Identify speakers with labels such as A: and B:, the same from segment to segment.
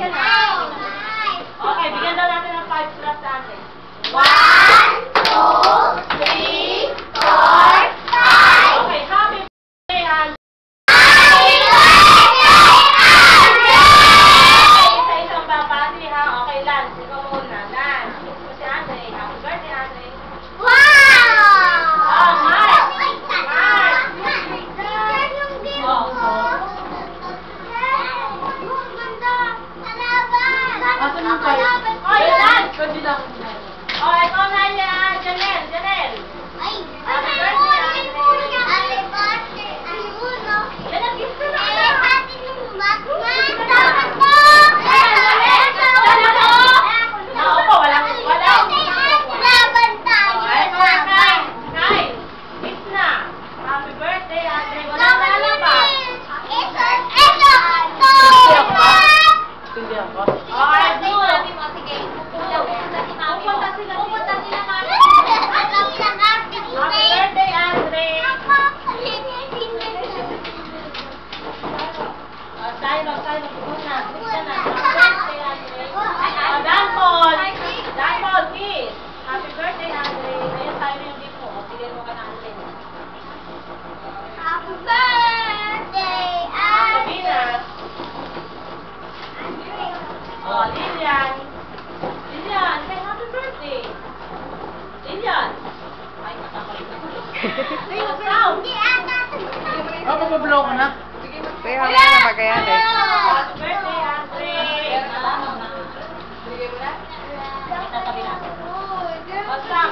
A: yan ha. Okay, bigyan daw natin ng 5 claps sa atin. 1, 2, 3, 4, 5. Okay, happy birthday, Andre. Happy birthday, Andre! Isa-isang babati ha. Okay, Lance, ikaw muna. Lance, si Andre. Happy birthday, Andre.
B: Wow!
A: Oh, Mark!
B: Asan yung kayo?
A: Oy, Lance!
B: Kasi lang.
A: Oh, ikaw na yan, Janelle. Janelle.
B: Ay!
A: Happy birthday, Andre.
B: Happy birthday! Ano?
A: Yan ang gift ko na.
B: Happy dapat po!
A: Naupo, walang.
B: Laban tayo! Laban!
A: Nay, gift na. Happy birthday, Andre. Walang lalaban.
B: Ito!
C: Hindi ako.
A: Okay, Blue.
B: Sige.
A: Pupunta sila.
B: Happy
A: Happy birthday, Andre. Silo. Muna. Bisa na. Happy birthday, Andre. Dan Paul. Dan Paul, kiss. Happy birthday, Andre. Ngayon tayo na yung gift mo. Sige mo ka na, Andre.
B: Happy birthday,
A: Sabina. Oh, Lilian. Lilian, say happy birthday. Lilian. Ay, kakakalit ako. Sound.
C: Oh, pabablow ko na.
D: Kaya wala na magayan eh.
A: Happy birthday, Andre. Tatabi na. Oh, Sam.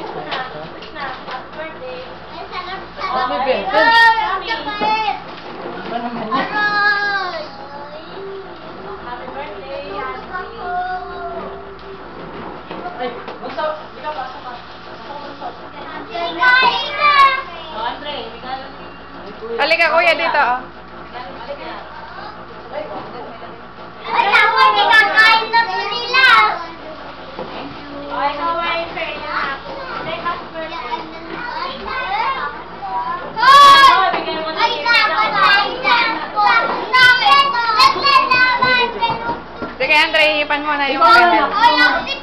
A: Kiss ko na. Happy birthday.
C: Oh, may bento. Ano naman yan?
A: Happy birthday, Andre.
C: Ay, bunso. Di ka pasok ka.
A: Oh, Andre.
D: Halika kuya dito. Oh.
B: Ay, ako, hindi kakain na po nila.
A: Oh, ikaw ay fair na. Say happy birthday.
B: Hoy!
A: Bigyan mo na
B: Ay,
A: gift
B: dapat
A: na.
B: tayo dyan po. Bakit? Ba't nalaman?
D: Sige Andre, hipan mo na yung
B: Ay,
D: candle.
B: ako si